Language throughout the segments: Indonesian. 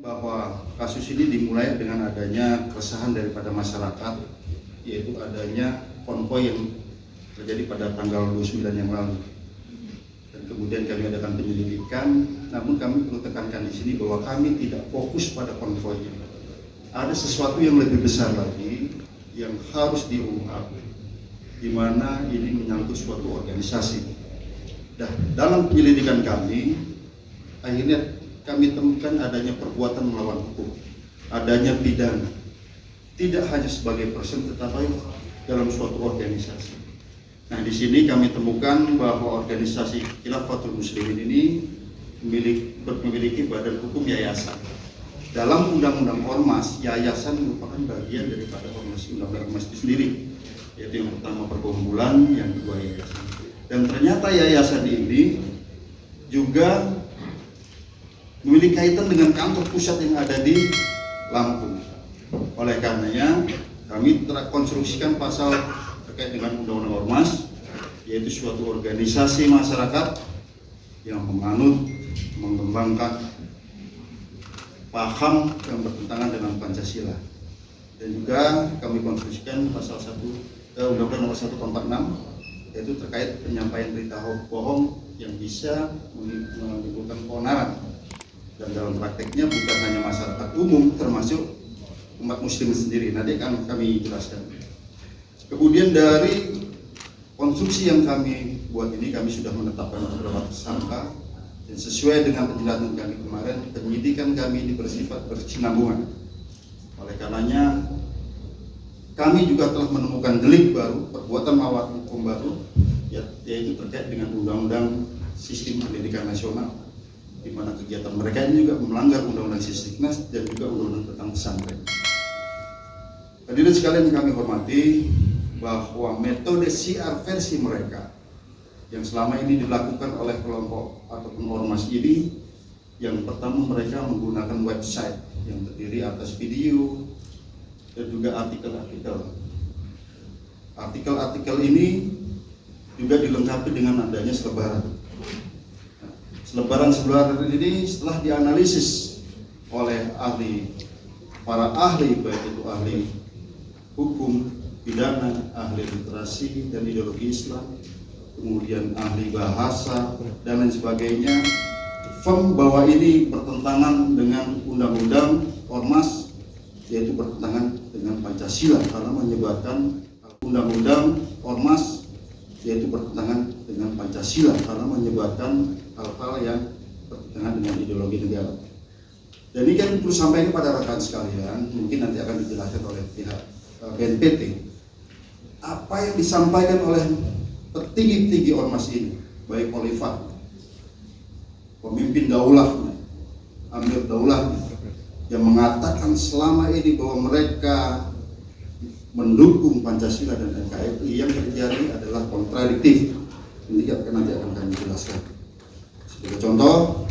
bahwa kasus ini dimulai dengan adanya keresahan daripada masyarakat, yaitu adanya konvoi yang terjadi pada tanggal 29 yang lalu. Dan kemudian kami adakan penyelidikan, namun kami perlu tekankan di sini bahwa kami tidak fokus pada konvoinya. Ada sesuatu yang lebih besar lagi yang harus diungkap, di mana ini menyangkut suatu organisasi. Dalam penyelidikan kami, akhirnya kami temukan adanya perbuatan melawan hukum, adanya pidana, tidak hanya sebagai person tetapi dalam suatu organisasi. Nah, di sini kami temukan bahwa organisasi Khilafatul Muslimin ini memiliki badan hukum yayasan. Dalam Undang-Undang Ormas, yayasan merupakan bagian daripada ormas, Undang-Undang Ormas itu sendiri, yaitu yang pertama perkumpulan, yang kedua yayasan. Dan ternyata yayasan ini juga memiliki kaitan dengan kantor pusat yang ada di Lampung. Oleh karenanya, kami telah konstruksikan pasal terkait dengan Undang-Undang Ormas, yaitu suatu organisasi masyarakat yang menganut, mengembangkan paham yang bertentangan dengan Pancasila. Dan juga kami konstruksikan pasal 1 Undang-Undang Nomor 1 Tahun 46, yaitu terkait penyampaian berita bohong yang bisa menimbulkan keonaran. Dan dalam prakteknya bukan hanya masyarakat umum, termasuk umat muslim sendiri. Nanti akan kami jelaskan. Kemudian dari konstruksi yang kami buat ini, kami sudah menetapkan beberapa tersangka. Dan sesuai dengan penjelasan kami kemarin, penyidikan kami ini bersifat berkesinambungan. Oleh karenanya, kami juga telah menemukan delik baru, perbuatan melawan hukum baru, yaitu terkait dengan Undang-Undang Sistem Pendidikan Nasional, di mana kegiatan mereka ini juga melanggar Undang-Undang Sisdiknas dan juga Undang-Undang tentang pesantren. Hadirin sekalian yang kami hormati, bahwa metode siar versi mereka yang selama ini dilakukan oleh kelompok ataupun ormas ini, yang pertama mereka menggunakan website yang terdiri atas video dan juga artikel-artikel. Artikel-artikel ini juga dilengkapi dengan adanya selebaran. Selebaran ini setelah dianalisis oleh para ahli, baik itu ahli hukum, pidana, ahli literasi dan ideologi Islam, kemudian ahli bahasa dan lain sebagainya, firm bahwa ini bertentangan dengan Undang-Undang Ormas, yaitu bertentangan dengan Pancasila karena menyebabkan Undang-Undang Ormas, yaitu bertentangan dengan Pancasila karena menyebabkan hal-hal yang bertentangan dengan ideologi negara. Dan ini kan perlu sampaikan kepada rekan sekalian, mungkin nanti akan dijelaskan oleh pihak BNPT, apa yang disampaikan oleh petinggi-tinggi ormas ini, baik Khalifah, pemimpin daulahnya, Amir daulahnya, yang mengatakan selama ini bahwa mereka mendukung Pancasila dan NKRI, yang terjadi adalah kontradiktif. Ini nanti akan kami jelaskan. Sebagai contoh,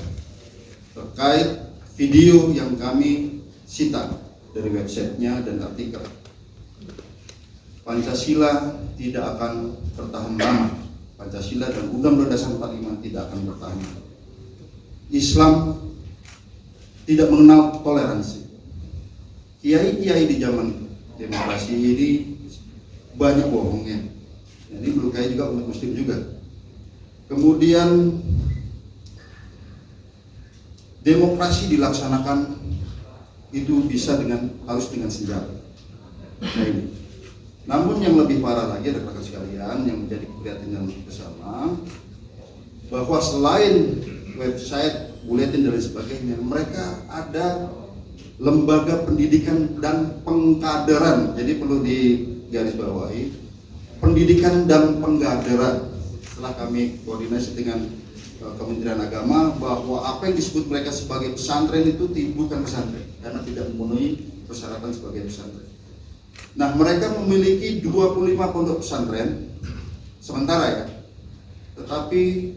terkait video yang kami sita dari websitenya dan artikel, Pancasila tidak akan bertahan lama. Pancasila dan Undang-Undang Dasar 45 tidak akan bertahan lama. Islam tidak mengenal toleransi. Kiai-kiai di zaman demokrasi ini banyak bohongnya. Ini melukai juga umat muslim juga. Kemudian demokrasi dilaksanakan itu bisa harus dengan senjata. Nah, ini. Namun yang lebih parah lagi, rekan-rekan sekalian, yang menjadi perhatian bersama, bahwa selain website, buletin dan lain sebagainya, mereka ada lembaga pendidikan dan pengkaderan. Jadi perlu digarisbawahi, pendidikan dan pengkaderan. Setelah kami koordinasi dengan Kementerian Agama, bahwa apa yang disebut mereka sebagai pesantren itu bukan pesantren karena tidak memenuhi persyaratan sebagai pesantren. Nah, mereka memiliki 25 pondok pesantren sementara ya, tetapi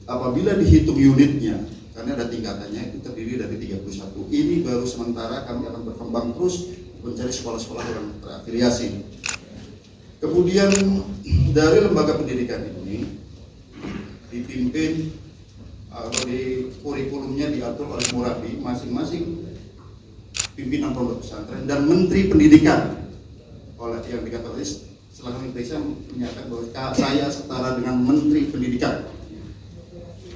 apabila dihitung unitnya, karena ada tingkatannya, itu terdiri dari 31. Ini baru sementara, kami akan berkembang terus mencari sekolah-sekolah yang terafiliasi. Kemudian dari lembaga pendidikan ini dipimpin atau di kurikulumnya diatur oleh murabi, masing-masing pimpinan pondok pesantren dan Menteri Pendidikan. Oleh yang dikatakan setelah kami periksa menyatakan bahwa saya setara dengan Menteri Pendidikan.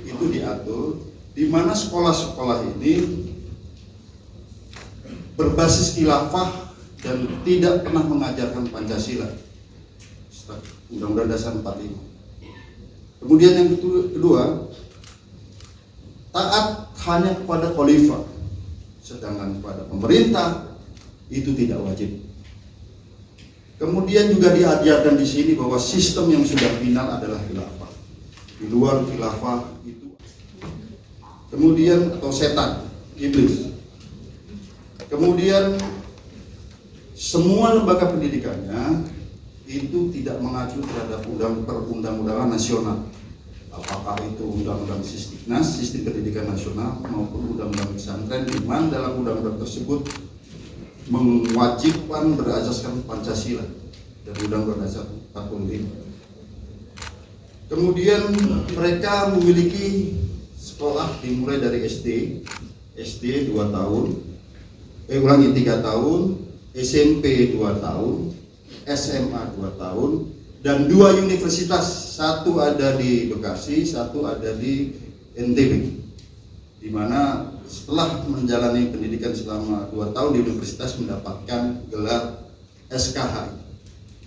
Itu diatur di mana sekolah-sekolah ini berbasis khilafah dan tidak pernah mengajarkan Pancasila. Undang-Undang Dasar 45. Kemudian yang kedua, taat hanya kepada khalifah, sedangkan kepada pemerintah itu tidak wajib. Kemudian juga diajarkan di sini bahwa sistem yang sudah final adalah khilafah. Di luar khilafah itu kemudian atau setan, iblis. Kemudian semua lembaga pendidikannya itu tidak mengacu terhadap perundang-undangan nasional. Apakah itu undang-undang Sistiknas, Sistem Pendidikan Nasional, maupun undang-undang pesantren, di mana dalam undang-undang tersebut mewajibkan berasaskan Pancasila dan Undang-Undang Dasar 45. Kemudian mereka memiliki sekolah dimulai dari SD 2 tahun, 3 tahun, SMP 2 tahun, SMA 2 tahun, dan 2 universitas, satu ada di Bekasi, satu ada di NTB, di mana setelah menjalani pendidikan selama 2 tahun di universitas mendapatkan gelar SKH,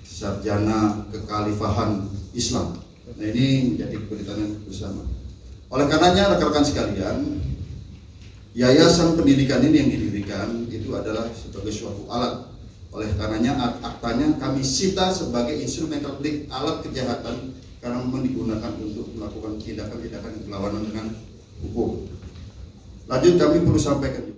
Sarjana Kekhalifahan Islam. Nah, ini menjadi keberitahuan bersama. Oleh karenanya rekan-rekan sekalian, yayasan pendidikan ini yang didirikan itu adalah sebagai suatu alat. Oleh karenanya aktanya kami sita sebagai instrumental delik, alat kejahatan, karena memang digunakan untuk melakukan tindakan-tindakan berlawanan dengan hukum. Lanjut, kami perlu sampaikan